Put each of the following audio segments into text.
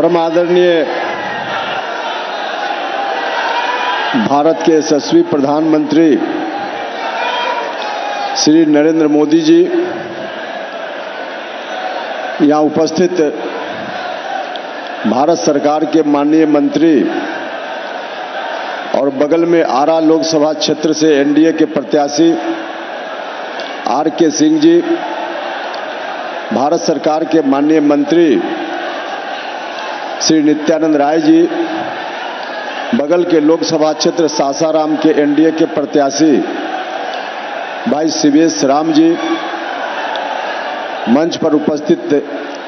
परम आदरणीय भारत के यशस्वी प्रधानमंत्री श्री नरेंद्र मोदी जी, यहाँ उपस्थित भारत सरकार के माननीय मंत्री और बगल में आरा लोकसभा क्षेत्र से एनडीए के प्रत्याशी आर के सिंह जी, भारत सरकार के माननीय मंत्री श्री नित्यानंद राय जी, बगल के लोकसभा क्षेत्र सासाराम के एनडीए के प्रत्याशी भाई सीवेश राम जी, मंच पर उपस्थित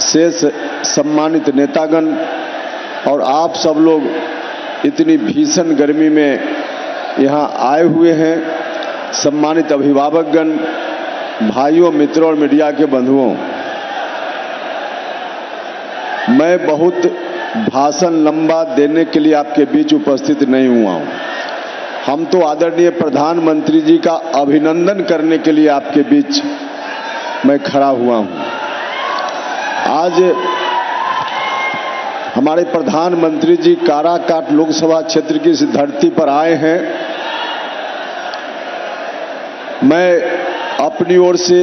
शेष सम्मानित नेतागण और आप सब लोग इतनी भीषण गर्मी में यहाँ आए हुए हैं, सम्मानित अभिभावकगण, भाइयों, मित्रों और मीडिया के बंधुओं, मैं बहुत भाषण लंबा देने के लिए आपके बीच उपस्थित नहीं हुआ हूँ। हम तो आदरणीय प्रधानमंत्री जी का अभिनंदन करने के लिए आपके बीच मैं खड़ा हुआ हूँ। आज हमारे प्रधानमंत्री जी काराकाट लोकसभा क्षेत्र की इस धरती पर आए हैं। मैं अपनी ओर से,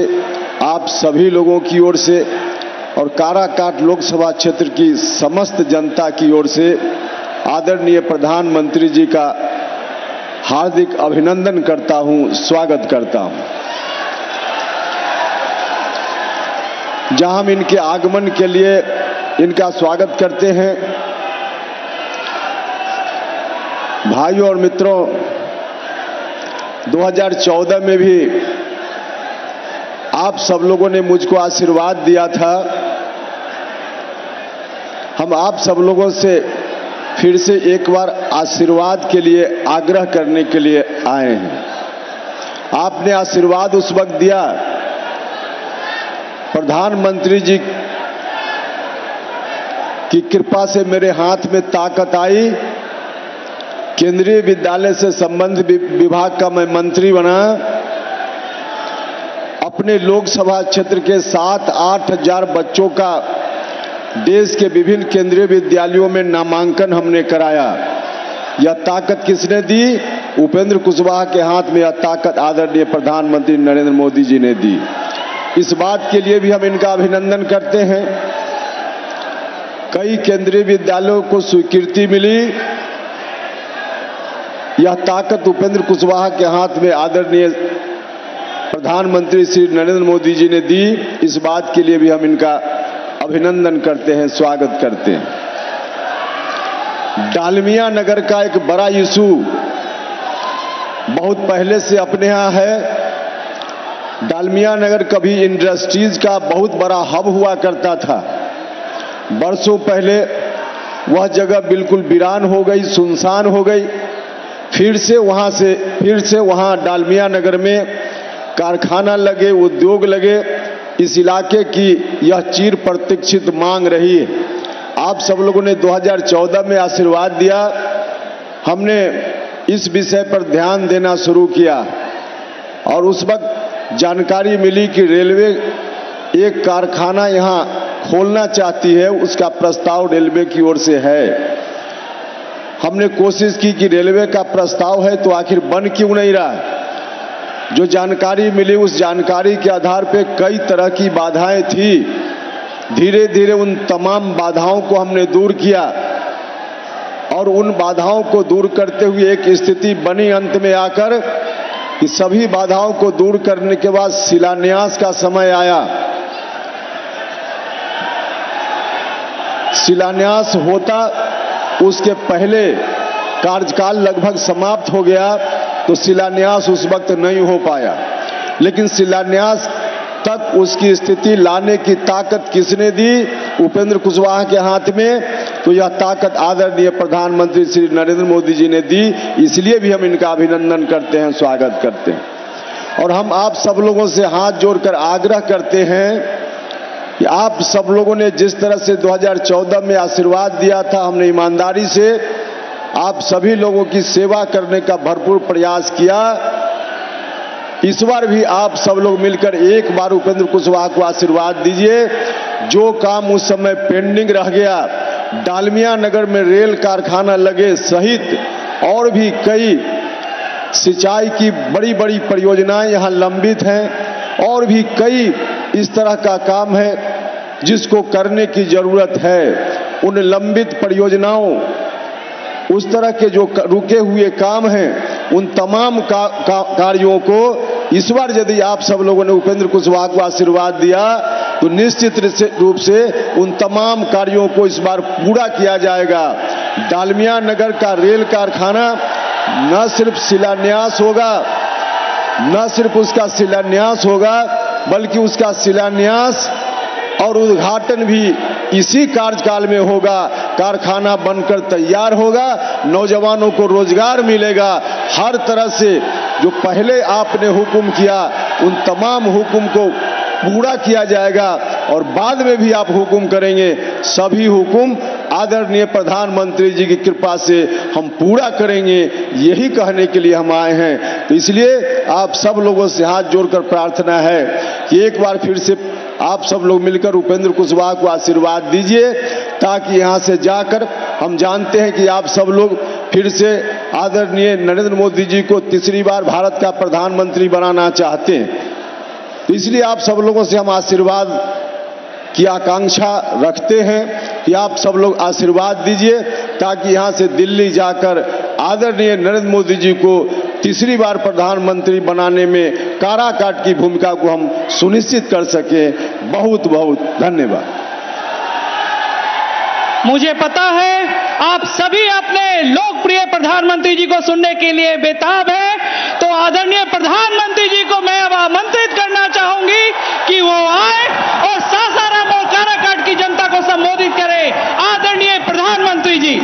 आप सभी लोगों की ओर से और काराकाट लोकसभा क्षेत्र की समस्त जनता की ओर से आदरणीय प्रधानमंत्री जी का हार्दिक अभिनंदन करता हूं, स्वागत करता हूं। जहां हम इनके आगमन के लिए इनका स्वागत करते हैं, भाइयों और मित्रों, 2014 में भी आप सब लोगों ने मुझको आशीर्वाद दिया था। हम आप सब लोगों से फिर से एक बार आशीर्वाद के लिए आग्रह करने के लिए आए हैं। आपने आशीर्वाद उस वक्त दिया, प्रधानमंत्री जी की कृपा से मेरे हाथ में ताकत आई, केंद्रीय विद्यालय से संबंधित विभाग का मैं मंत्री बना, अपने लोकसभा क्षेत्र के 7-8 हजार बच्चों का देश के विभिन्न केंद्रीय विद्यालयों में नामांकन हमने कराया। यह ताकत किसने दी? उपेंद्र कुशवाहा के हाथ में यह ताकत आदरणीय प्रधानमंत्री नरेंद्र मोदी जी ने दी। इस बात के लिए भी हम इनका अभिनंदन करते हैं। कई केंद्रीय विद्यालयों को स्वीकृति मिली, यह ताकत उपेंद्र कुशवाहा के हाथ में आदरणीय प्रधानमंत्री श्री नरेंद्र मोदी जी ने दी। इस बात के लिए भी हम इनका अभिनंदन करते हैं, स्वागत करते हैं। डालमिया नगर का एक बड़ा इशू बहुत पहले से अपने यहाँ है। डालमिया नगर कभी इंडस्ट्रीज का बहुत बड़ा हब हुआ करता था। बरसों पहले वह जगह बिल्कुल वीरान हो गई, सुनसान हो गई। फिर से वहाँ डालमिया नगर में कारखाना लगे, उद्योग लगे। इस इलाके की यह चिर प्रतीक्षित मांग रही है। आप सब लोगों ने 2014 में आशीर्वाद दिया, हमने इस विषय पर ध्यान देना शुरू किया और उस वक्त जानकारी मिली कि रेलवे एक कारखाना यहाँ खोलना चाहती है, उसका प्रस्ताव रेलवे की ओर से है। हमने कोशिश की कि रेलवे का प्रस्ताव है तो आखिर बन क्यों नहीं रहा। जो जानकारी मिली उस जानकारी के आधार पे कई तरह की बाधाएं थी। धीरे धीरे उन तमाम बाधाओं को हमने दूर किया और उन बाधाओं को दूर करते हुए एक स्थिति बनी अंत में आकर कि सभी बाधाओं को दूर करने के बाद शिलान्यास का समय आया। शिलान्यास होता उसके पहले कार्यकाल लगभग समाप्त हो गया, तो शिलान्यास उस वक्त नहीं हो पाया। लेकिन शिलान्यास तक उसकी स्थिति लाने की ताकत किसने दी? उपेंद्र कुशवाहा के हाथ में। तो यह ताकत आदरणीय प्रधानमंत्री श्री नरेंद्र मोदी जी ने दी। इसलिए भी हम इनका अभिनंदन करते हैं, स्वागत करते हैं। और हम आप सब लोगों से हाथ जोड़कर आग्रह करते हैं कि आप सब लोगों ने जिस तरह से 2014 में आशीर्वाद दिया था, हमने ईमानदारी से आप सभी लोगों की सेवा करने का भरपूर प्रयास किया। इस बार भी आप सब लोग मिलकर एक बार उपेंद्र कुशवाहा को आशीर्वाद दीजिए। जो काम उस समय पेंडिंग रह गया डालमिया नगर में रेल कारखाना लगे सहित और भी कई सिंचाई की बड़ी बड़ी परियोजनाएं यहां लंबित हैं और भी कई इस तरह का काम है जिसको करने की जरूरत है। उन लंबित परियोजनाओं, उस तरह के जो रुके हुए काम हैं, उन तमाम कार्यों को इस बार यदि आप सब लोगों ने उपेंद्र कुशवाहा को आशीर्वाद दिया तो निश्चित रूप से उन तमाम कार्यों को इस बार पूरा किया जाएगा। डालमिया नगर का रेल कारखाना न सिर्फ शिलान्यास होगा, न सिर्फ उसका शिलान्यास होगा, बल्कि उसका शिलान्यास और उद्घाटन भी इसी कार्यकाल में होगा। कारखाना बनकर तैयार होगा, नौजवानों को रोजगार मिलेगा। हर तरह से जो पहले आपने हुक्म किया उन तमाम हुक्म को पूरा किया जाएगा और बाद में भी आप हुक्म करेंगे, सभी हुक्म आदरणीय प्रधानमंत्री जी की कृपा से हम पूरा करेंगे। यही कहने के लिए हम आए हैं। तो इसलिए आप सब लोगों से हाथ जोड़कर प्रार्थना है कि एक बार फिर से आप सब लोग मिलकर उपेंद्र कुशवाहा को आशीर्वाद दीजिए, ताकि यहां से जाकर, हम जानते हैं कि आप सब लोग फिर से आदरणीय नरेंद्र मोदी जी को तीसरी बार भारत का प्रधानमंत्री बनाना चाहते हैं। तो इसलिए आप सब लोगों से हम आशीर्वाद की आकांक्षा रखते हैं कि आप सब लोग आशीर्वाद दीजिए, ताकि यहां से दिल्ली जाकर आदरणीय नरेंद्र मोदी जी को तीसरी बार प्रधानमंत्री बनाने में काराकाट की भूमिका को हम सुनिश्चित कर सकें। बहुत बहुत धन्यवाद। मुझे पता है आप सभी अपने लोकप्रिय प्रधानमंत्री जी को सुनने के लिए बेताब हैं, तो आदरणीय प्रधानमंत्री जी को मैं अब आमंत्रित करना चाहूंगी कि वो आए और सासाराम और काराकाट की जनता को संबोधित करें। आदरणीय प्रधानमंत्री जी।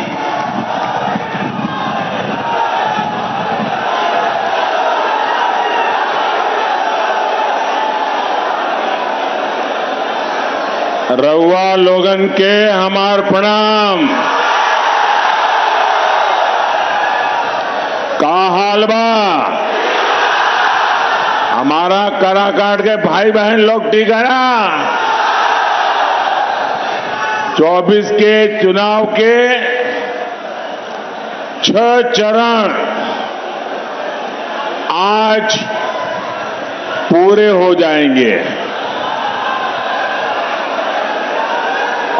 रउआ लोगन के हमार प्रणाम। का हाल बा? हमारा काराकाट के भाई बहन लोग ठीक है ना? 24 के चुनाव के 6 चरण आज पूरे हो जाएंगे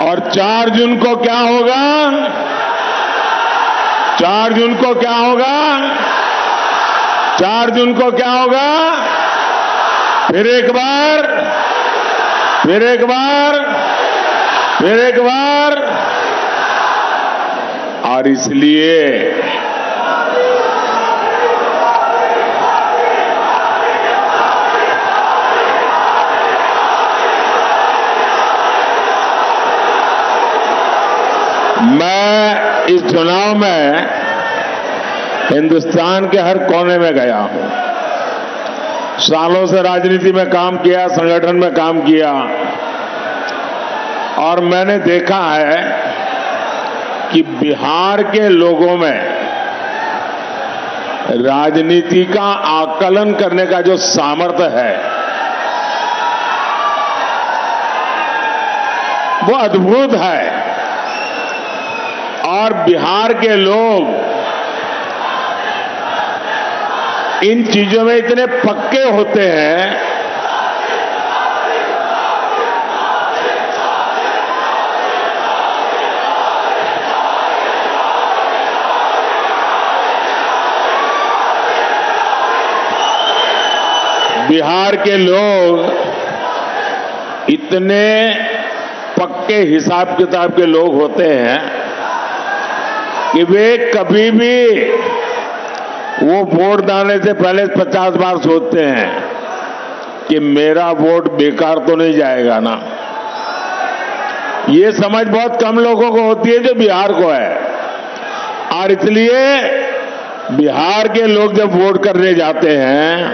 और 4 जून को क्या होगा? 4 जून को क्या होगा? 4 जून को क्या होगा? फिर एक बार, फिर एक बार, फिर एक बार। और इसलिए मैं इस चुनाव में हिंदुस्तान के हर कोने में गया हूं। सालों से राजनीति में काम किया, संगठन में काम किया और मैंने देखा है कि बिहार के लोगों में राजनीति का आकलन करने का जो सामर्थ्य है वो अद्भुत है। और बिहार के लोग इन चीजों में इतने पक्के होते हैं बिहार के लोग इतने पक्के हिसाब किताब के लोग होते हैं कि वे कभी भी वो वोट डालने से पहले 50 बार सोचते हैं कि मेरा वोट बेकार तो नहीं जाएगा ना। ये समझ बहुत कम लोगों को होती है जो बिहार को है। और इसलिए बिहार के लोग जब वोट करने जाते हैं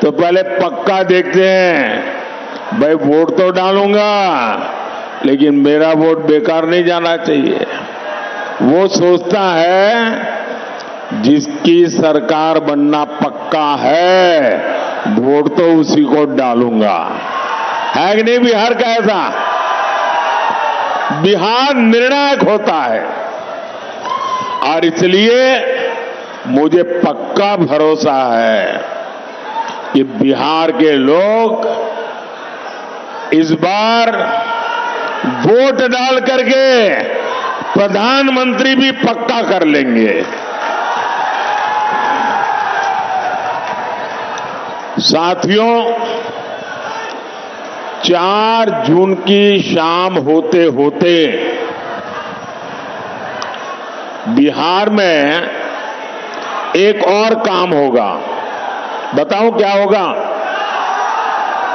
तो पहले पक्का देखते हैं, भाई वोट तो डालूंगा लेकिन मेरा वोट बेकार नहीं जाना चाहिए। वो सोचता है जिसकी सरकार बनना पक्का है वोट तो उसी को डालूंगा। है कि नहीं बिहार का ऐसा? बिहार निर्णायक होता है और इसलिए मुझे पक्का भरोसा है कि बिहार के लोग इस बार वोट डाल करके प्रधानमंत्री भी पक्का कर लेंगे। साथियों, 4 जून की शाम होते होते बिहार में एक और काम होगा। बताऊं क्या होगा?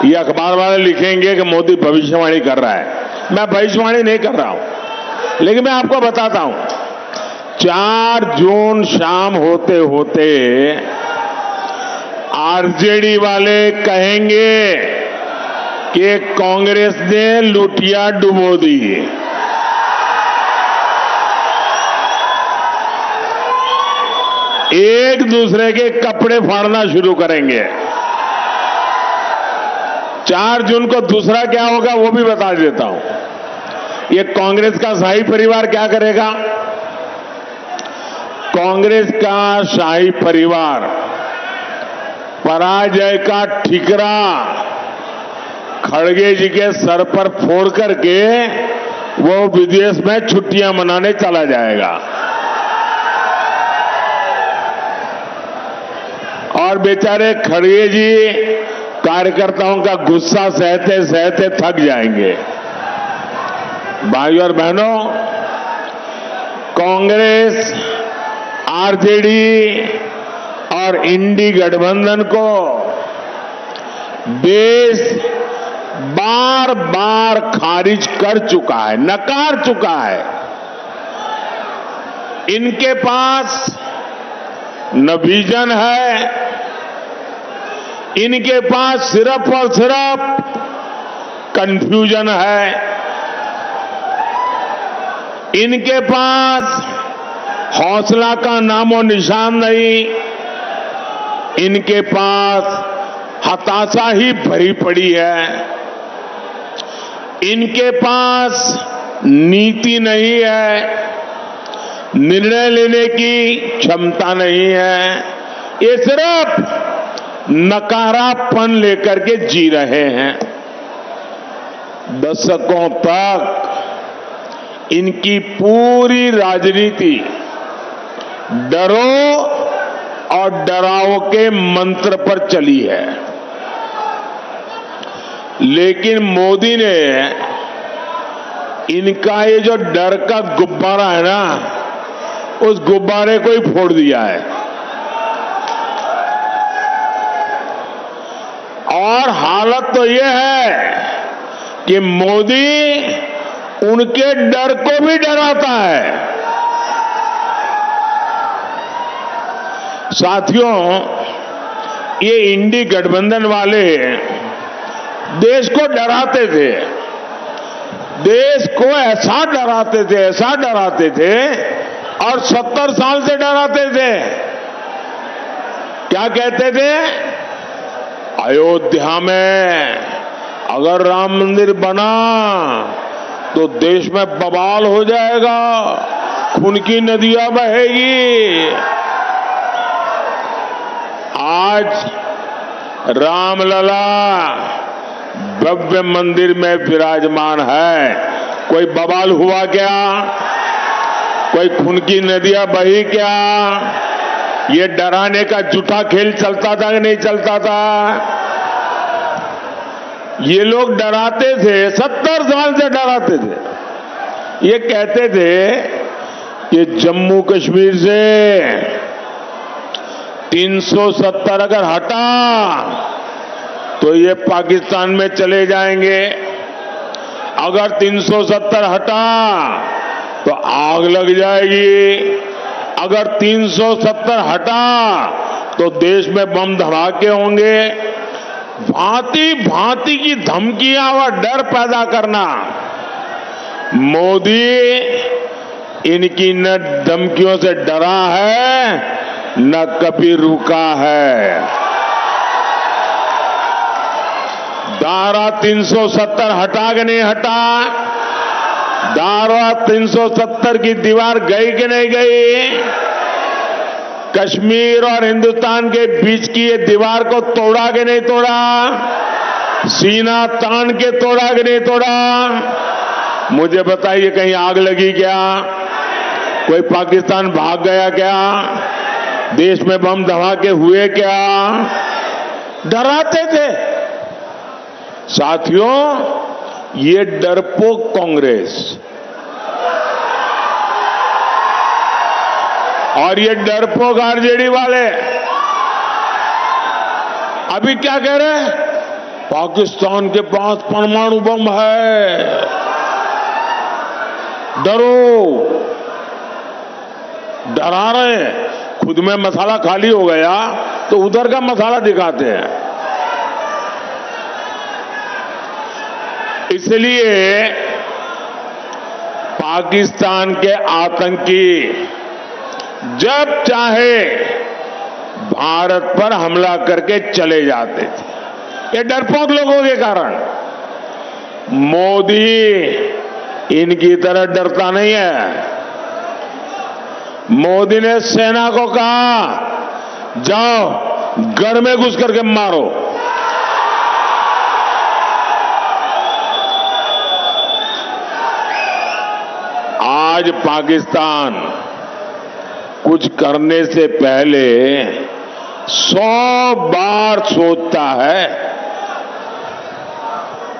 ये अखबार वाले लिखेंगे कि मोदी भविष्यवाणी कर रहा है। मैं भविष्यवाणी नहीं कर रहा हूं, लेकिन मैं आपको बताता हूं। 4 जून शाम होते होते आरजेडी वाले कहेंगे कि कांग्रेस ने लुटिया डुबो दी। एक दूसरे के कपड़े फाड़ना शुरू करेंगे। 4 जून को दूसरा क्या होगा वो भी बता देता हूं। ये कांग्रेस का शाही परिवार क्या करेगा? कांग्रेस का शाही परिवार पराजय का ठिकरा खड़गे जी के सर पर फोड़ करके वो विदेश में छुट्टियां मनाने चला जाएगा और बेचारे खड़गे जी कार्यकर्ताओं का गुस्सा सहते सहते थक जाएंगे। भाइयों और बहनों, कांग्रेस, आरजेडी और इंडी गठबंधन को देश बार बार खारिज कर चुका है, नकार चुका है। इनके पास न विजन है, इनके पास सिर्फ और सिर्फ कंफ्यूजन है, इनके पास हौसला का नामो निशान नहीं, इनके पास हताशा ही भरी पड़ी है, इनके पास नीति नहीं है, निर्णय लेने की क्षमता नहीं है। ये सिर्फ नकारापन लेकर के जी रहे हैं। दशकों तक इनकी पूरी राजनीति डरो और डराओ के मंत्र पर चली है, लेकिन मोदी ने इनका ये जो डर का गुब्बारा है ना, उस गुब्बारे को ही फोड़ दिया है और हालत तो यह है कि मोदी उनके डर को भी डराता है। साथियों, ये इंडी गठबंधन वाले देश को डराते थे, देश को ऐसा डराते थे और 70 साल से डराते थे। क्या कहते थे? अयोध्या में अगर राम मंदिर बना तो देश में बवाल हो जाएगा, खून की नदियां बहेगी। आज रामलला भव्य मंदिर में विराजमान है, कोई बवाल हुआ क्या? कोई खून की नदियां बही क्या? ये डराने का झूठा खेल चलता था कि नहीं चलता था? ये लोग डराते थे, 70 साल से डराते थे। ये कहते थे कि जम्मू कश्मीर से 370 अगर हटा तो ये पाकिस्तान में चले जाएंगे, अगर 370 हटा तो आग लग जाएगी, अगर 370 हटा तो देश में बम धमाके होंगे। भांति भांति की धमकियां व डर पैदा करना। मोदी इनकी न धमकियों से डरा है न कभी रुका है। धारा 370 हटा के नहीं हटा, धारा 370 की दीवार गई कि नहीं गई? कश्मीर और हिंदुस्तान के बीच की ये दीवार को तोड़ा कि नहीं तोड़ा? सीना तान के तोड़ा कि नहीं तोड़ा? मुझे बताइए, कहीं आग लगी क्या? कोई पाकिस्तान भाग गया क्या? देश में बम धमाके हुए क्या? डराते थे। साथियों, ये डरपोक कांग्रेस और ये डरपोक आरजेडी वाले अभी क्या कह रहे हैं? पाकिस्तान के पास परमाणु बम है, डरो। डरा रहे हैं। खुद में मसाला खाली हो गया तो उधर का मसाला दिखाते हैं। इसलिए पाकिस्तान के आतंकी जब चाहे भारत पर हमला करके चले जाते थे, ये डरपोक लोगों के कारण। मोदी इनकी तरह डरता नहीं है। मोदी ने सेना को कहा, जाओ गढ़ में घुस करके मारो। आज पाकिस्तान कुछ करने से पहले 100 बार सोचता है।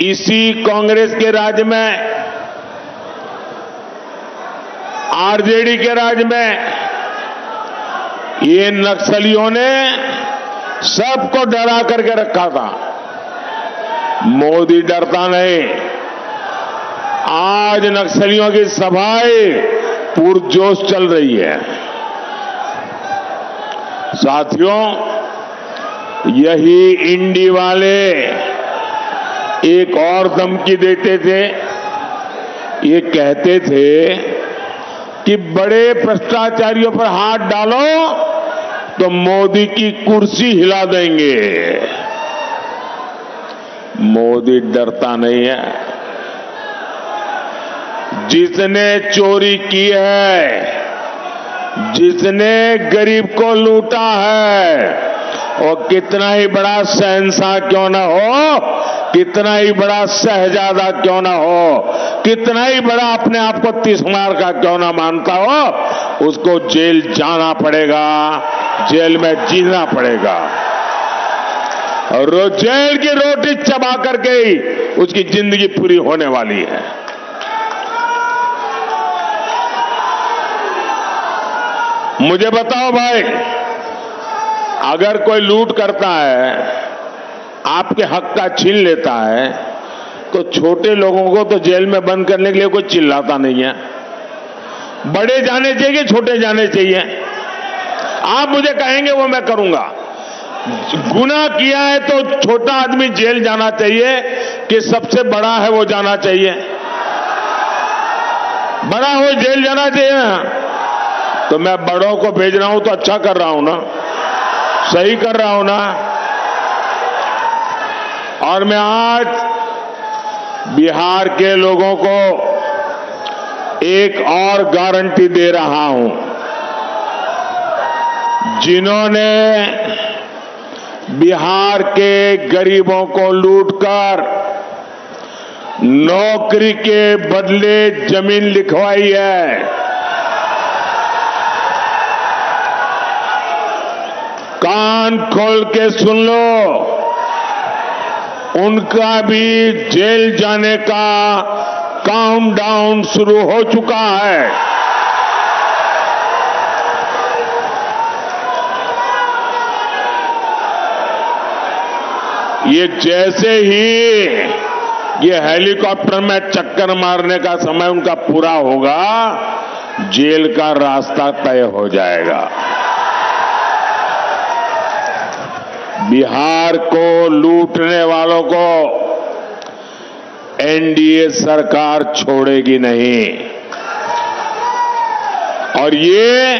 इसी कांग्रेस के राज में, आरजेडी के राज में, ये नक्सलियों ने सबको डरा करके रखा था। मोदी डरता नहीं। आज नक्सलियों की सभाएं पुरजोश चल रही है। साथियों, यही इंडी वाले एक और धमकी देते थे। ये कहते थे कि बड़े भ्रष्टाचारियों पर हाथ डालो तो मोदी की कुर्सी हिला देंगे। मोदी डरता नहीं है। जिसने चोरी की है, जिसने गरीब को लूटा है, और कितना ही बड़ा शहंशाह क्यों ना हो, कितना ही बड़ा शहजादा क्यों ना हो, कितना ही बड़ा अपने आप को तिस्मार का क्यों ना मानता हो, उसको जेल जाना पड़ेगा, जेल में जीना पड़ेगा। और रोज जेल की रोटी चबा करके ही उसकी जिंदगी पूरी होने वाली है। मुझे बताओ भाई, अगर कोई लूट करता है, आपके हक का छीन लेता है, तो छोटे लोगों को तो जेल में बंद करने के लिए कोई चिल्लाता नहीं है। बड़े जाने चाहिए, छोटे जाने चाहिए। आप मुझे कहेंगे वो मैं करूंगा। गुनाह किया है तो छोटा आदमी जेल जाना चाहिए कि सबसे बड़ा है वो जाना चाहिए? बड़ा हो जेल जाना चाहिए। तो मैं बड़ों को भेज रहा हूं तो अच्छा कर रहा हूं ना, सही कर रहा हूं ना। और मैं आज बिहार के लोगों को एक और गारंटी दे रहा हूं। जिन्होंने बिहार के गरीबों को लूटकर नौकरी के बदले जमीन लिखवाई है, कान खोल के सुन लो, उनका भी जेल जाने का काउंटडाउन शुरू हो चुका है। ये जैसे ही ये हेलीकॉप्टर में चक्कर मारने का समय उनका पूरा होगा, जेल का रास्ता तय हो जाएगा। बिहार को लूटने वालों को एनडीए सरकार छोड़ेगी नहीं। और ये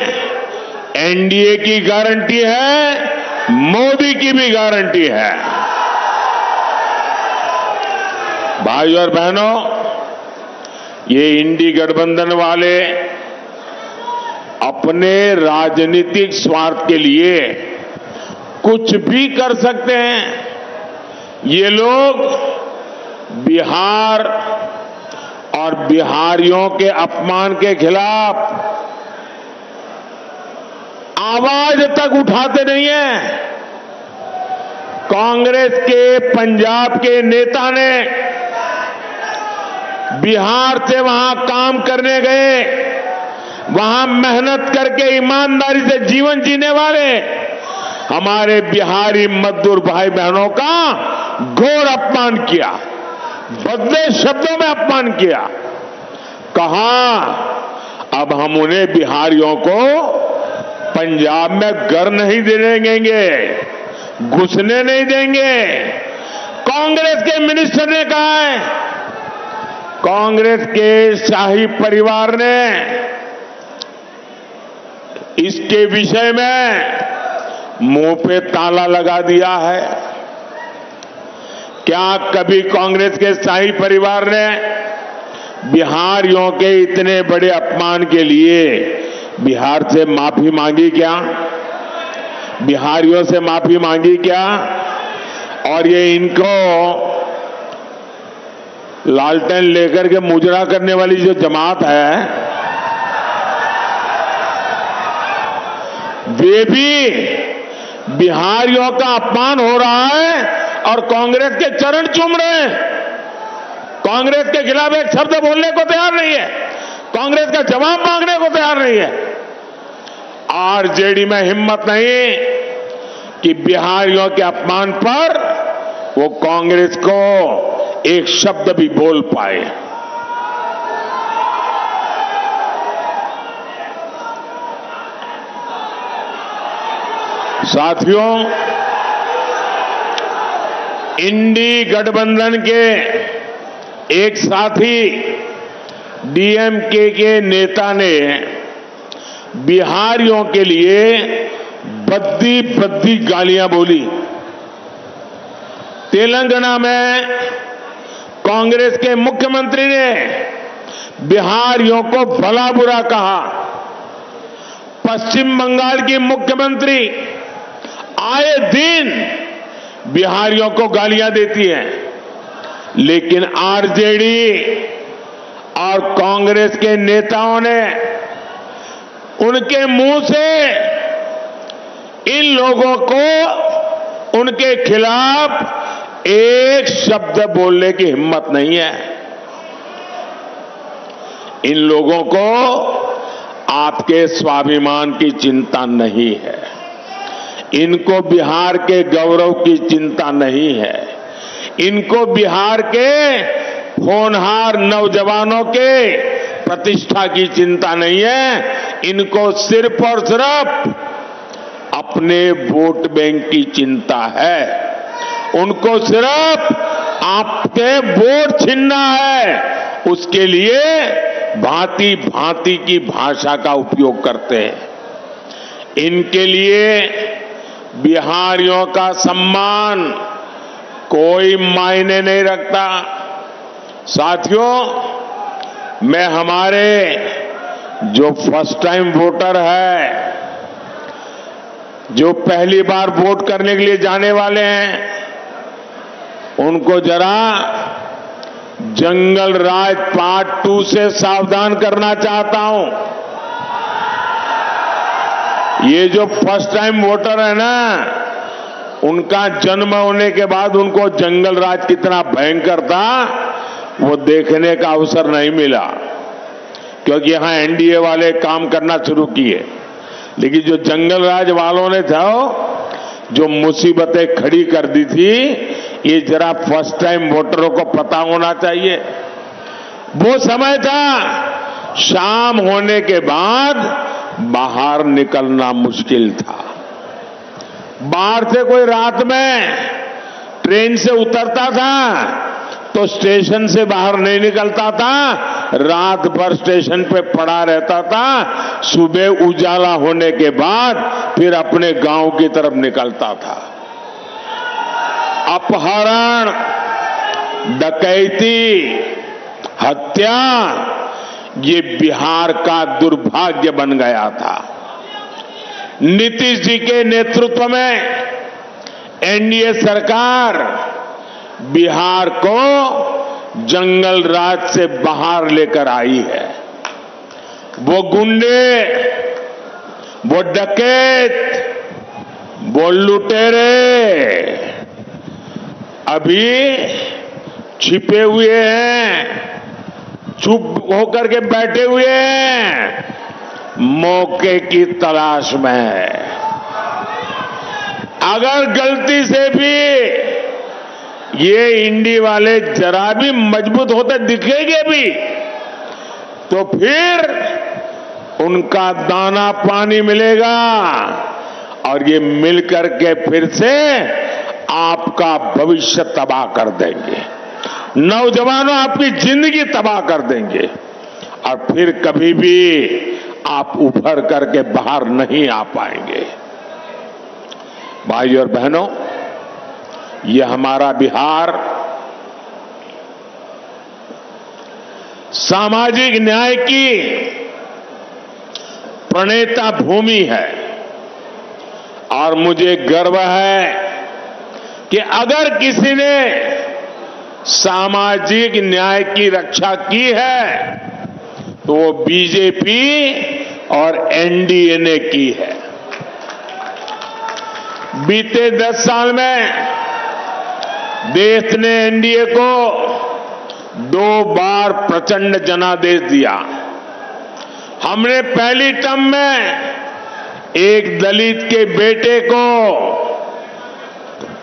एनडीए की गारंटी है, मोदी की भी गारंटी है। भाइयों और बहनों, ये इंडी गठबंधन वाले अपने राजनीतिक स्वार्थ के लिए कुछ भी कर सकते हैं। ये लोग बिहार और बिहारियों के अपमान के खिलाफ आवाज तक उठाते नहीं हैं। कांग्रेस के पंजाब के नेता ने बिहार से वहां काम करने गए, वहां मेहनत करके ईमानदारी से जीवन जीने वाले हमारे बिहारी मजदूर भाई बहनों का घोर अपमान किया, भद्दे शब्दों में अपमान किया। कहा अब हम उन्हें बिहारियों को पंजाब में घर नहीं देने देंगे, घुसने नहीं देंगे। कांग्रेस के मिनिस्टर ने कहा है, कांग्रेस के शाही परिवार ने इसके विषय में मुंह पे ताला लगा दिया है। क्या कभी कांग्रेस के शाही परिवार ने बिहारियों के इतने बड़े अपमान के लिए बिहार से माफी मांगी क्या? बिहारियों से माफी मांगी क्या? और ये इनको लालटेन लेकर के मुजरा करने वाली जो जमात है, वे भी बिहारियों का अपमान हो रहा है और कांग्रेस के चरण चूम रहे हैं। कांग्रेस के खिलाफ एक शब्द बोलने को तैयार नहीं है, कांग्रेस का जवाब मांगने को तैयार नहीं है। आरजेडी में हिम्मत नहीं कि बिहारियों के अपमान पर वो कांग्रेस को एक शब्द भी बोल पाए। साथियों, इंडी गठबंधन के एक साथी डीएमके के नेता ने बिहारियों के लिए बद्दी बद्दी गालियां बोली। तेलंगाना में कांग्रेस के मुख्यमंत्री ने बिहारियों को भला बुरा कहा। पश्चिम बंगाल की मुख्यमंत्री आए दिन बिहारियों को गालियां देती है, लेकिन आरजेडी और कांग्रेस के नेताओं ने उनके मुंह से इन लोगों को उनके खिलाफ एक शब्द बोलने की हिम्मत नहीं है। इन लोगों को आपके स्वाभिमान की चिंता नहीं है, इनको बिहार के गौरव की चिंता नहीं है, इनको बिहार के होनहार नौजवानों के प्रतिष्ठा की चिंता नहीं है। इनको सिर्फ और सिर्फ अपने वोट बैंक की चिंता है। उनको सिर्फ आपके वोट छीनना है, उसके लिए भांति भांति की भाषा का उपयोग करते हैं। इनके लिए बिहारियों का सम्मान कोई मायने नहीं रखता। साथियों, मैं हमारे जो फर्स्ट टाइम वोटर है, जो पहली बार वोट करने के लिए जाने वाले हैं, उनको जरा जंगल राज पार्ट 2 से सावधान करना चाहता हूं। ये जो फर्स्ट टाइम वोटर है ना, उनका जन्म होने के बाद उनको जंगल राज कितना भयंकर था वो देखने का अवसर नहीं मिला, क्योंकि यहां एनडीए वाले काम करना शुरू किए। लेकिन जो जंगल राज वालों ने था, जो मुसीबतें खड़ी कर दी थी, ये जरा फर्स्ट टाइम वोटरों को पता होना चाहिए। वो समय था शाम होने के बाद बाहर निकलना मुश्किल था। बाहर से कोई रात में ट्रेन से उतरता था तो स्टेशन से बाहर नहीं निकलता था, रात भर स्टेशन पे पड़ा रहता था। सुबह उजाला होने के बाद फिर अपने गांव की तरफ निकलता था। अपहरण, डकैती, हत्या ये बिहार का दुर्भाग्य बन गया था। नीतीश जी के नेतृत्व में एनडीए सरकार बिहार को जंगल राज से बाहर लेकर आई है। वो गुंडे, वो डकैत, वो लुटेरे अभी छिपे हुए हैं, चुप होकर के बैठे हुए हैं, मौके की तलाश में है। अगर गलती से भी ये इंडी वाले जरा भी मजबूत होते दिखेंगे भी तो फिर उनका दाना पानी मिलेगा और ये मिलकर के फिर से आपका भविष्य तबाह कर देंगे। नौजवानों, आपकी जिंदगी तबाह कर देंगे और फिर कभी भी आप उभर करके बाहर नहीं आ पाएंगे। भाइयों और बहनों, ये हमारा बिहार सामाजिक न्याय की प्रणेता भूमि है और मुझे गर्व है कि अगर किसी ने सामाजिक न्याय की रक्षा की है तो वो बीजेपी और एनडीए ने की है। बीते 10 साल में देश ने एनडीए को 2 बार प्रचंड जनादेश दिया। हमने पहली टर्म में एक दलित के बेटे को,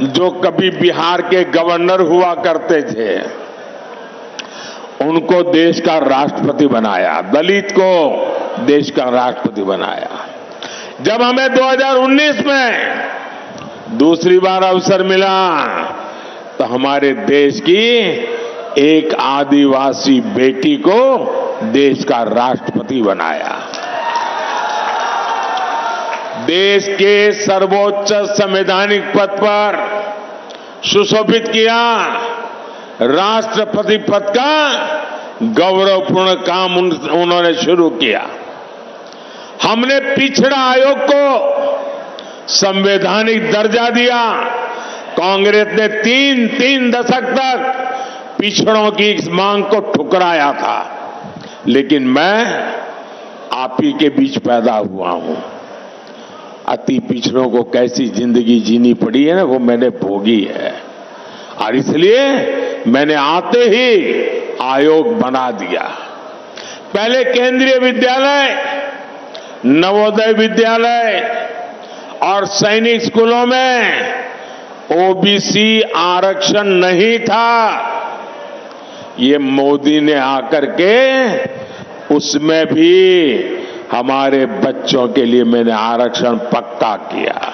जो कभी बिहार के गवर्नर हुआ करते थे, उनको देश का राष्ट्रपति बनाया, दलित को देश का राष्ट्रपति बनाया। जब हमें 2019 में दूसरी बार अवसर मिला तो हमारे देश की एक आदिवासी बेटी को देश का राष्ट्रपति बनाया। देश के सर्वोच्च संवैधानिक पद पर सुशोभित किया। राष्ट्रपति पद का गौरवपूर्ण काम उन्होंने शुरू किया। हमने पिछड़ा आयोग को संवैधानिक दर्जा दिया। कांग्रेस ने 3 दशक तक पिछड़ों की इस मांग को ठुकराया था, लेकिन मैं आप ही के बीच पैदा हुआ हूं। अति पिछड़ों को कैसी जिंदगी जीनी पड़ी है ना, वो मैंने भोगी है और इसलिए मैंने आते ही आयोग बना दिया। पहले केंद्रीय विद्यालय, नवोदय विद्यालय और सैनिक स्कूलों में ओबीसी आरक्षण नहीं था। ये मोदी ने आकर के उसमें भी हमारे बच्चों के लिए मैंने आरक्षण पक्का किया।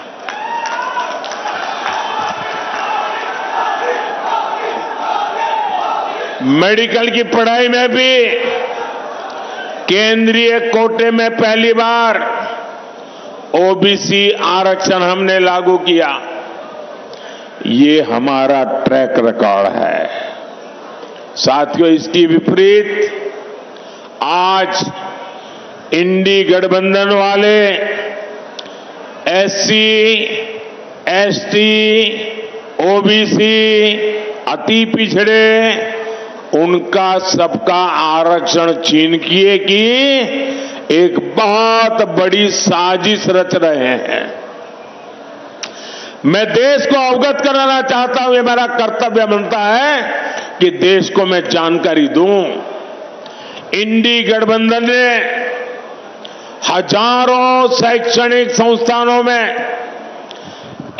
मेडिकल की पढ़ाई में भी केंद्रीय कोटे में पहली बार ओबीसी आरक्षण हमने लागू किया। ये हमारा ट्रैक रिकॉर्ड है। साथियों, इसकी विपरीत आज इंडी गठबंधन वाले एससी, एसटी, ओबीसी, अति पिछड़े, उनका सबका आरक्षण छीन किए की एक बहुत बड़ी साजिश रच रहे हैं। मैं देश को अवगत कराना चाहता हूं, ये मेरा कर्तव्य बनता है कि देश को मैं जानकारी दूं। इंडी गठबंधन ने हजारों शैक्षणिक संस्थानों में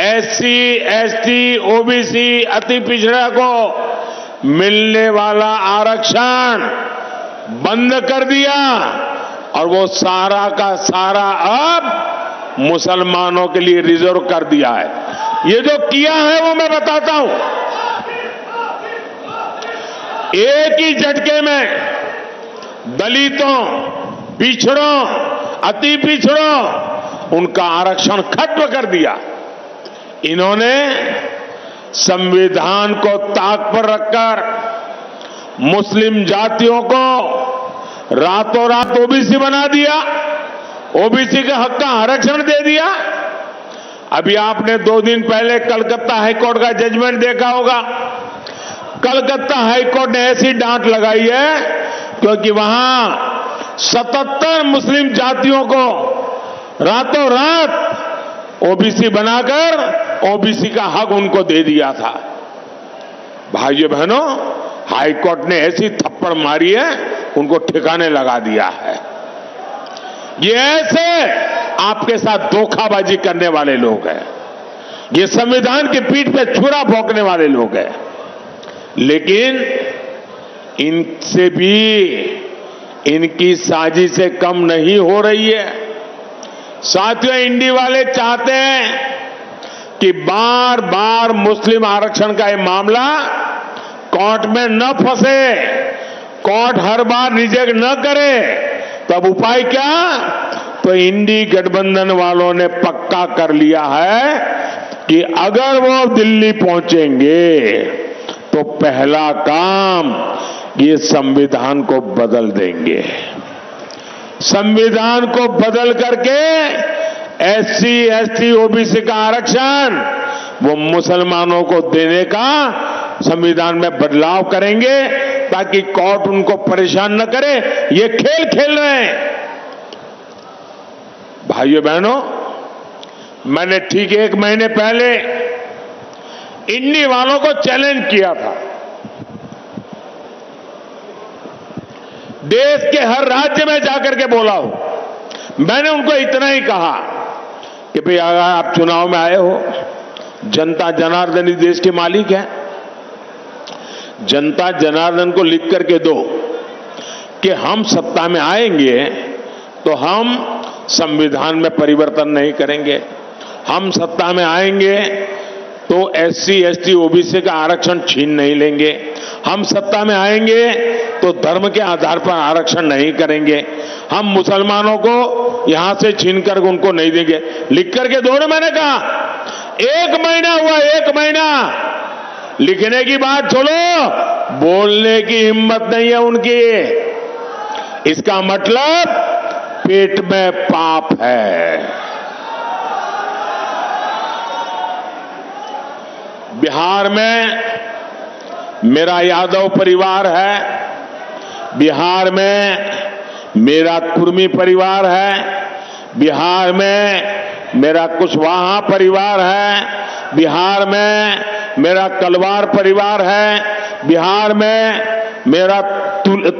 एससी, एसटी, ओबीसी, अति पिछड़ा को मिलने वाला आरक्षण बंद कर दिया और वो सारा का सारा अब मुसलमानों के लिए रिजर्व कर दिया है। ये जो किया है वो मैं बताता हूं। एक ही झटके में दलितों, पिछड़ों, अति पिछड़ों, उनका आरक्षण खत्म कर दिया। इन्होंने संविधान को ताक पर रखकर मुस्लिम जातियों को रातों रात ओबीसी बना दिया, ओबीसी के हक का आरक्षण दे दिया। अभी आपने 2 दिन पहले कलकत्ता हाईकोर्ट का जजमेंट देखा होगा। कलकत्ता हाईकोर्ट ने ऐसी डांट लगाई है क्योंकि वहां 77 मुस्लिम जातियों को रातों रात ओबीसी बनाकर ओबीसी का हक उनको दे दिया था। भाइयों बहनों, हाईकोर्ट ने ऐसी थप्पड़ मारी है, उनको ठिकाने लगा दिया है। ये ऐसे आपके साथ धोखाबाजी करने वाले लोग हैं, ये संविधान की पीठ पे छुरा भोंकने वाले लोग हैं। लेकिन इनसे भी इनकी साजिशें कम नहीं हो रही है। साथियों, इंडी वाले चाहते हैं कि बार बार मुस्लिम आरक्षण का ये मामला कोर्ट में न फंसे, कोर्ट हर बार रिजेक्ट न करे। तब उपाय क्या? तो इंडी गठबंधन वालों ने पक्का कर लिया है कि अगर वो दिल्ली पहुंचेंगे तो पहला काम ये संविधान को बदल देंगे। संविधान को बदल करके एससी, एसटी, ओबीसी का आरक्षण वो मुसलमानों को देने का संविधान में बदलाव करेंगे ताकि कोर्ट उनको परेशान न करे। ये खेल खेल रहे हैं। भाइयों बहनों, मैंने ठीक 1 महीने पहले इंडी वालों को चैलेंज किया था। देश के हर राज्य में जाकर के बोला हूं। मैंने उनको इतना ही कहा कि भाई अगर आप चुनाव में आए हो, जनता जनार्दन ही देश के मालिक है। जनता जनार्दन को लिख करके दो कि हम सत्ता में आएंगे तो हम संविधान में परिवर्तन नहीं करेंगे, हम सत्ता में आएंगे तो एससी, एसटी, ओबीसी का आरक्षण छीन नहीं लेंगे, हम सत्ता में आएंगे तो धर्म के आधार पर आरक्षण नहीं करेंगे, हम मुसलमानों को यहां से छीन कर उनको नहीं देंगे। लिख करके दो ना, मैंने कहा। 1 महीना हुआ, 1 महीना। लिखने की बात छोड़ो, बोलने की हिम्मत नहीं है उनकी। इसका मतलब पेट में पाप है। बिहार में मेरा यादव परिवार है, बिहार में मेरा कुर्मी परिवार है, बिहार में मेरा कुशवाहा परिवार है, बिहार में मेरा कलवार परिवार है, बिहार में मेरा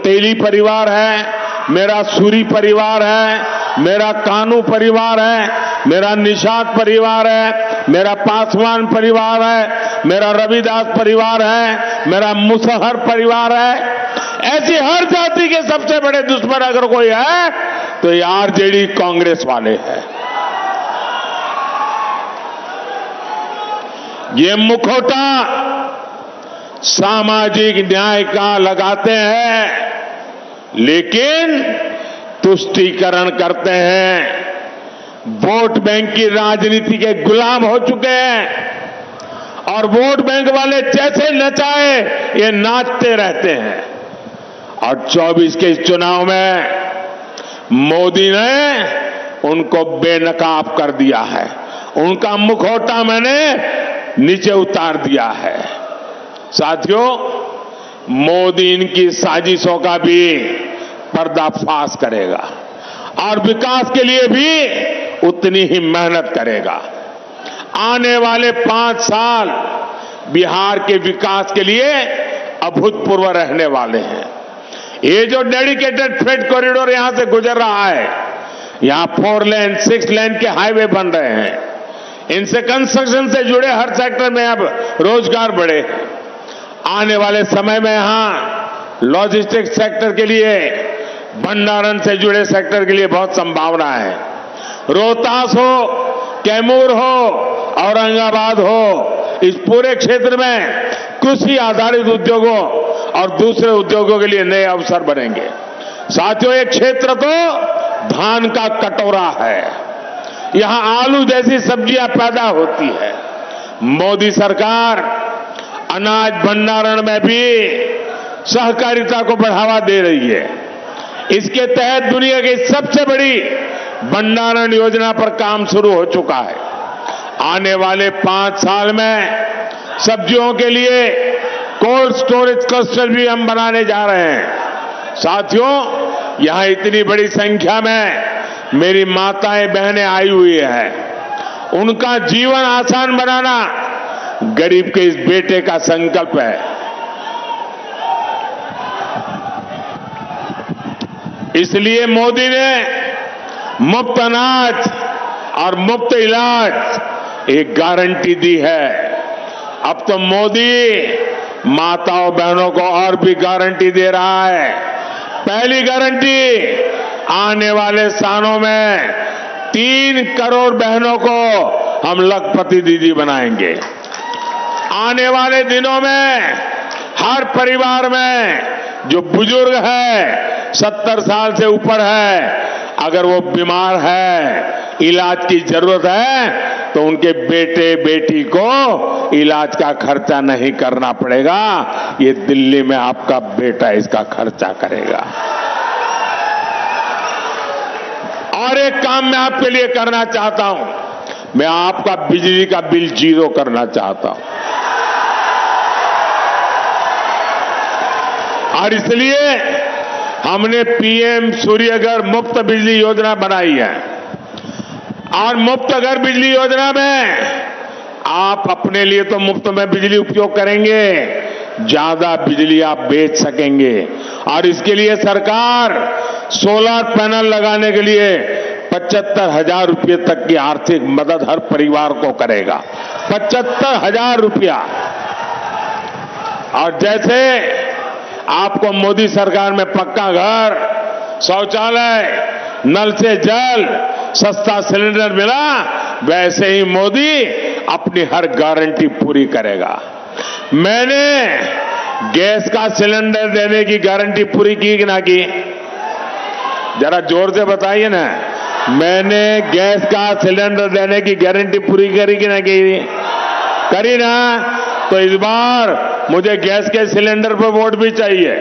तेली परिवार है, मेरा सूरी परिवार है, मेरा कानू परिवार है, मेरा निषाद परिवार है, मेरा पासवान परिवार है, मेरा रविदास परिवार है, मेरा मुसहर परिवार है। ऐसी हर जाति के सबसे बड़े दुश्मन अगर कोई है तो ये आरजेडी कांग्रेस वाले हैं। ये मुखौटा सामाजिक न्याय का लगाते हैं लेकिन तुष्टीकरण करते हैं, वोट बैंक की राजनीति के गुलाम हो चुके हैं और वोट बैंक वाले जैसे नचाए ये नाचते रहते हैं। और 24 के इस चुनाव में मोदी ने उनको बेनकाब कर दिया है, उनका मुखौटा मैंने नीचे उतार दिया है। साथियों, मोदी इनकी साजिशों का भी पर्दाफाश करेगा और विकास के लिए भी उतनी ही मेहनत करेगा। आने वाले 5 साल बिहार के विकास के लिए अभूतपूर्व रहने वाले हैं। ये जो डेडिकेटेड फ्रेट कॉरिडोर यहां से गुजर रहा है, यहां 4 लेन 6 लेन के हाईवे बन रहे हैं, इनसे कंस्ट्रक्शन से जुड़े हर सेक्टर में अब रोजगार बढ़े। आने वाले समय में यहां लॉजिस्टिक्स सेक्टर के लिए, भंडारण से जुड़े सेक्टर के लिए बहुत संभावना है। रोहतास हो, कैमूर हो, औरंगाबाद हो, इस पूरे क्षेत्र में कृषि आधारित उद्योगों और दूसरे उद्योगों के लिए नए अवसर बनेंगे। साथियों, ये क्षेत्र तो धान का कटोरा है, यहां आलू जैसी सब्जियां पैदा होती है। मोदी सरकार अनाज भंडारण में भी सहकारिता को बढ़ावा दे रही है। इसके तहत दुनिया की सबसे बड़ी भंडारण योजना पर काम शुरू हो चुका है। आने वाले 5 साल में सब्जियों के लिए कोल्ड स्टोरेज क्लस्टर भी हम बनाने जा रहे हैं। साथियों, यहां इतनी बड़ी संख्या में मेरी माताएं बहनें आई हुई हैं। उनका जीवन आसान बनाना गरीब के इस बेटे का संकल्प है। इसलिए मोदी ने मुफ्त अनाज और मुफ्त इलाज एक गारंटी दी है। अब तो मोदी माताओं बहनों को और भी गारंटी दे रहा है। पहली गारंटी, आने वाले सालों में 3 करोड़ बहनों को हम लखपति दीदी बनाएंगे। आने वाले दिनों में हर परिवार में जो बुजुर्ग है, 70 साल से ऊपर है, अगर वो बीमार है, इलाज की जरूरत है, तो उनके बेटे बेटी को इलाज का खर्चा नहीं करना पड़ेगा। ये दिल्ली में आपका बेटा इसका खर्चा करेगा। और एक काम मैं आपके लिए करना चाहता हूं, मैं आपका बिजली का बिल 0 करना चाहता हूं। और इसलिए हमने पीएम सूर्यघर मुफ्त बिजली योजना बनाई है। और मुफ्त घर बिजली योजना में आप अपने लिए तो मुफ्त में बिजली उपयोग करेंगे, ज्यादा बिजली आप बेच सकेंगे। और इसके लिए सरकार सोलर पैनल लगाने के लिए 75,000 रुपये तक की आर्थिक मदद हर परिवार को करेगा। 75,000 रुपया। और जैसे आपको मोदी सरकार में पक्का घर, शौचालय, नल से जल, सस्ता सिलेंडर मिला, वैसे ही मोदी अपनी हर गारंटी पूरी करेगा। मैंने गैस का सिलेंडर देने की गारंटी पूरी की कि ना की? जरा जोर से बताइए ना। मैंने गैस का सिलेंडर देने की गारंटी पूरी करी कि ना की? करी ना? तो इस बार मुझे गैस के सिलेंडर पर वोट भी चाहिए।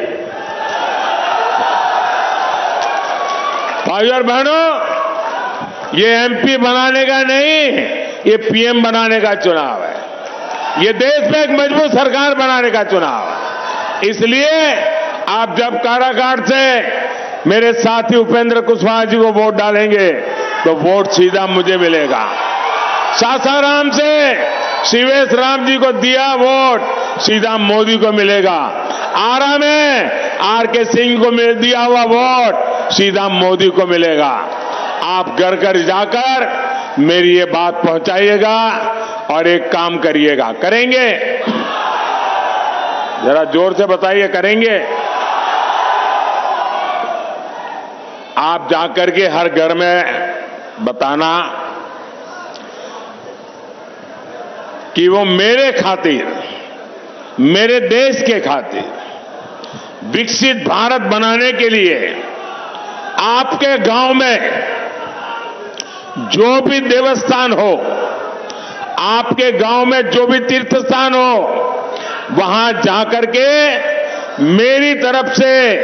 भाइयों और बहनों, ये एमपी बनाने का नहीं, ये पीएम बनाने का चुनाव है। ये देश में एक मजबूत सरकार बनाने का चुनाव है। इसलिए आप जब काराकाट से मेरे साथी उपेंद्र कुशवाहा जी को वोट डालेंगे तो वोट सीधा मुझे मिलेगा। सासाराम से शिवेश राम जी को दिया वोट सीधा मोदी को मिलेगा। आरा में आरके सिंह को दिया हुआ वोट सीधा मोदी को मिलेगा। आप घर घर जाकर मेरी ये बात पहुंचाइएगा और एक काम करिएगा। करेंगे? जरा जोर से बताइए, करेंगे? आप जाकर के हर घर में बताना कि वो मेरे खातिर, मेरे देश के खातिर विकसित भारत बनाने के लिए आपके गांव में जो भी देवस्थान हो, आपके गांव में जो भी तीर्थ स्थान हो, वहां जाकर के मेरी तरफ से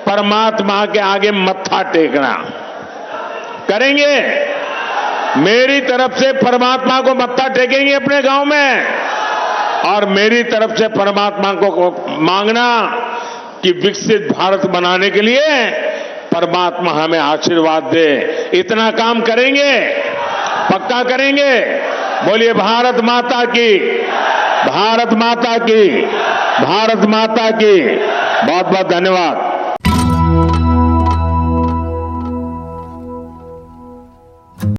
परमात्मा के आगे मत्था टेकना। करेंगे? मेरी तरफ से परमात्मा को मत्था टेकेंगे अपने गांव में, और मेरी तरफ से परमात्मा को मांगना कि विकसित भारत बनाने के लिए परमात्मा हमें आशीर्वाद दे। इतना काम करेंगे? पक्का करेंगे? बोलिए भारत माता की, भारत माता की, भारत माता की। बहुत बहुत धन्यवाद।